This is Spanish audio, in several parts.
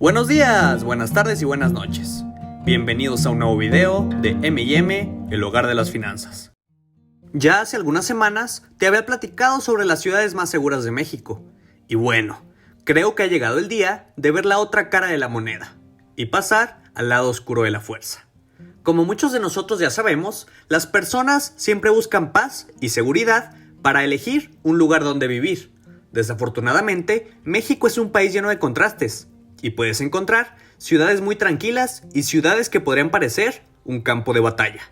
Buenos días, buenas tardes y buenas noches. Bienvenidos a un nuevo video de M&M, el hogar de las finanzas. Ya hace algunas semanas te había platicado sobre las ciudades más seguras de México. Y bueno, creo que ha llegado el día de ver la otra cara de la moneda y pasar al lado oscuro de la fuerza. Como muchos de nosotros ya sabemos, las personas siempre buscan paz y seguridad para elegir un lugar donde vivir. Desafortunadamente, México es un país lleno de contrastes. Y puedes encontrar ciudades muy tranquilas y ciudades que podrían parecer un campo de batalla.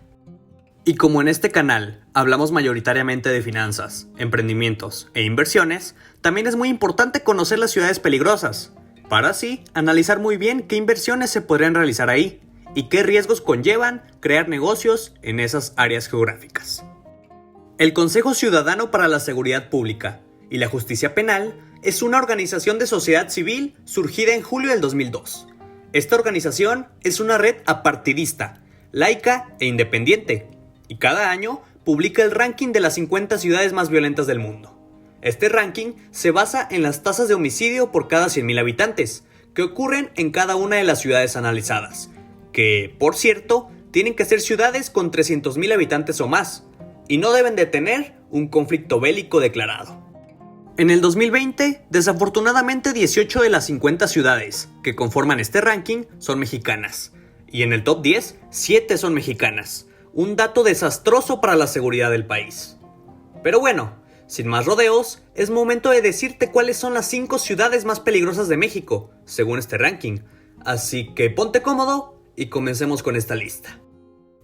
Y como en este canal hablamos mayoritariamente de finanzas, emprendimientos e inversiones, también es muy importante conocer las ciudades peligrosas, para así analizar muy bien qué inversiones se podrían realizar ahí y qué riesgos conllevan crear negocios en esas áreas geográficas. El Consejo Ciudadano para la Seguridad Pública y la Justicia Penal es una organización de sociedad civil surgida en julio del 2002. Esta organización es una red apartidista, laica e independiente, y cada año publica el ranking de las 50 ciudades más violentas del mundo. Este ranking se basa en las tasas de homicidio por cada 100.000 habitantes, que ocurren en cada una de las ciudades analizadas, que, por cierto, tienen que ser ciudades con 300.000 habitantes o más, y no deben de tener un conflicto bélico declarado. En el 2020, desafortunadamente 18 de las 50 ciudades que conforman este ranking son mexicanas, y en el top 10, 7 son mexicanas, un dato desastroso para la seguridad del país. Pero bueno, sin más rodeos, es momento de decirte cuáles son las 5 ciudades más peligrosas de México, según este ranking, así que ponte cómodo y comencemos con esta lista.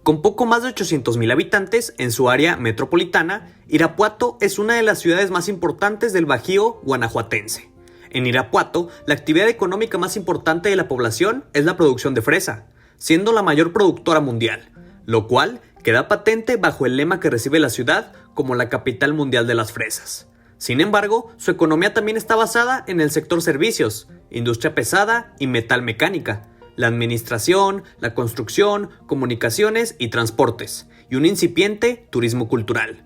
Con poco más de 800.000 habitantes en su área metropolitana, Irapuato es una de las ciudades más importantes del Bajío guanajuatense. En Irapuato, la actividad económica más importante de la población es la producción de fresa, siendo la mayor productora mundial, lo cual queda patente bajo el lema que recibe la ciudad como la capital mundial de las fresas. Sin embargo, su economía también está basada en el sector servicios, industria pesada y metal mecánica, la administración, la construcción, comunicaciones y transportes, y un incipiente turismo cultural.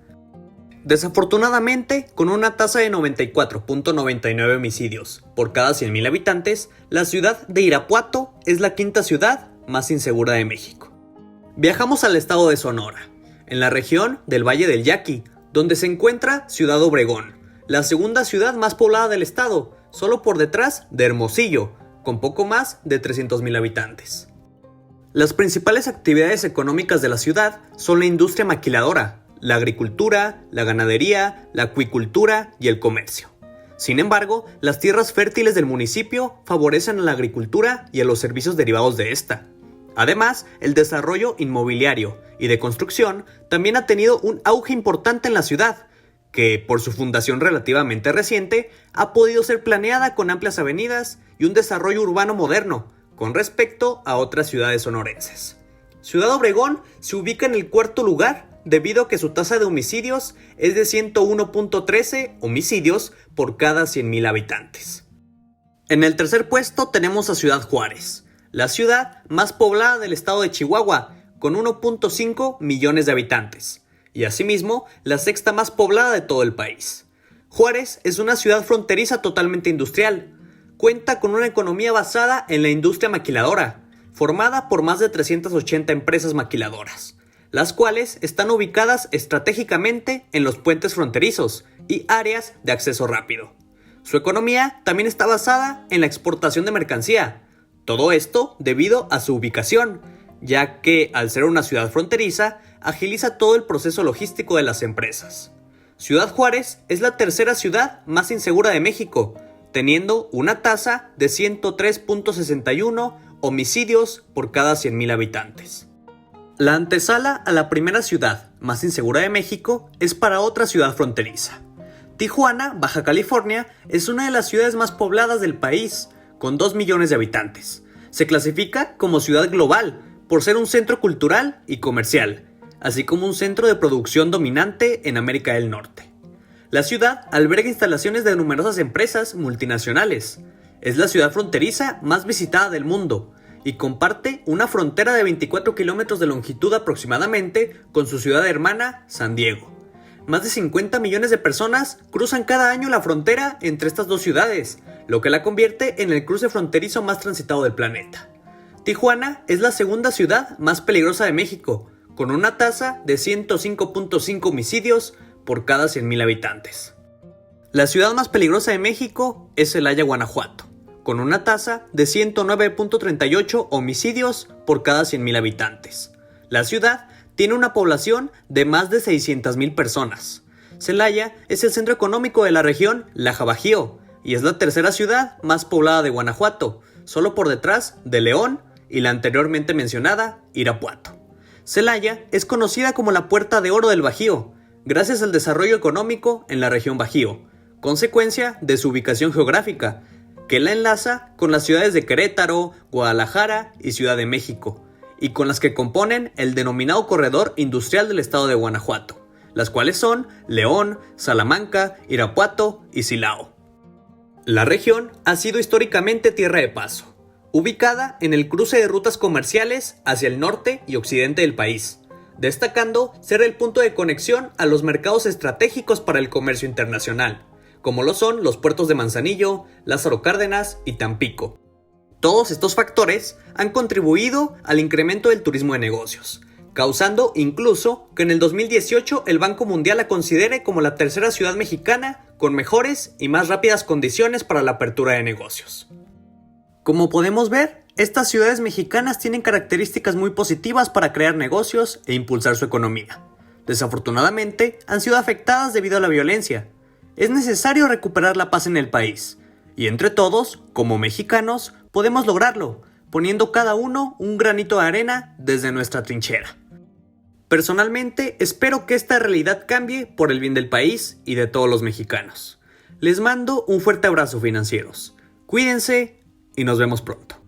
Desafortunadamente, con una tasa de 94.99 homicidios por cada 100.000 habitantes, la ciudad de Irapuato es la quinta ciudad más insegura de México. Viajamos al estado de Sonora, en la región del Valle del Yaqui, donde se encuentra Ciudad Obregón, la segunda ciudad más poblada del estado, solo por detrás de Hermosillo, con poco más de 300.000 habitantes. Las principales actividades económicas de la ciudad son la industria maquiladora, la agricultura, la ganadería, la acuicultura y el comercio. Sin embargo, las tierras fértiles del municipio favorecen a la agricultura y a los servicios derivados de esta. Además, el desarrollo inmobiliario y de construcción también ha tenido un auge importante en la ciudad, que por su fundación relativamente reciente ha podido ser planeada con amplias avenidas y un desarrollo urbano moderno con respecto a otras ciudades sonorenses. Ciudad Obregón se ubica en el cuarto lugar debido a que su tasa de homicidios es de 101.13 homicidios por cada 100.000 habitantes. En el tercer puesto tenemos a Ciudad Juárez, la ciudad más poblada del estado de Chihuahua, con 1.5 millones de habitantes. Y asimismo, la sexta más poblada de todo el país. Juárez es una ciudad fronteriza totalmente industrial. Cuenta con una economía basada en la industria maquiladora, formada por más de 380 empresas maquiladoras, las cuales están ubicadas estratégicamente en los puentes fronterizos y áreas de acceso rápido. Su economía también está basada en la exportación de mercancía. Todo esto debido a su ubicación, ya que al ser una ciudad fronteriza, agiliza todo el proceso logístico de las empresas. Ciudad Juárez es la tercera ciudad más insegura de México, teniendo una tasa de 103.61 homicidios por cada 100.000 habitantes. La antesala a la primera ciudad más insegura de México es para otra ciudad fronteriza. Tijuana, Baja California, es una de las ciudades más pobladas del país, con 2 millones de habitantes. Se clasifica como ciudad global, por ser un centro cultural y comercial, así como un centro de producción dominante en América del Norte. La ciudad alberga instalaciones de numerosas empresas multinacionales. Es la ciudad fronteriza más visitada del mundo y comparte una frontera de 24 kilómetros de longitud aproximadamente con su ciudad hermana, San Diego. Más de 50 millones de personas cruzan cada año la frontera entre estas dos ciudades, lo que la convierte en el cruce fronterizo más transitado del planeta. Tijuana es la segunda ciudad más peligrosa de México, con una tasa de 105.5 homicidios por cada 100,000 habitantes. La ciudad más peligrosa de México es Celaya, Guanajuato, con una tasa de 109.38 homicidios por cada 100,000 habitantes. La ciudad tiene una población de más de 600,000 personas. Celaya es el centro económico de la región Laja Bajío y es la tercera ciudad más poblada de Guanajuato, solo por detrás de León y la anteriormente mencionada Irapuato. Celaya es conocida como la Puerta de Oro del Bajío, gracias al desarrollo económico en la región Bajío, consecuencia de su ubicación geográfica, que la enlaza con las ciudades de Querétaro, Guadalajara y Ciudad de México, y con las que componen el denominado Corredor Industrial del Estado de Guanajuato, las cuales son León, Salamanca, Irapuato y Silao. La región ha sido históricamente tierra de paso, ubicada en el cruce de rutas comerciales hacia el norte y occidente del país, destacando ser el punto de conexión a los mercados estratégicos para el comercio internacional, como lo son los puertos de Manzanillo, Lázaro Cárdenas y Tampico. Todos estos factores han contribuido al incremento del turismo de negocios, causando incluso que en el 2018 el Banco Mundial la considere como la tercera ciudad mexicana con mejores y más rápidas condiciones para la apertura de negocios. Como podemos ver, estas ciudades mexicanas tienen características muy positivas para crear negocios e impulsar su economía. Desafortunadamente, han sido afectadas debido a la violencia. Es necesario recuperar la paz en el país, y entre todos, como mexicanos, podemos lograrlo, poniendo cada uno un granito de arena desde nuestra trinchera. Personalmente, espero que esta realidad cambie por el bien del país y de todos los mexicanos. Les mando un fuerte abrazo, financieros. Cuídense y nos vemos pronto.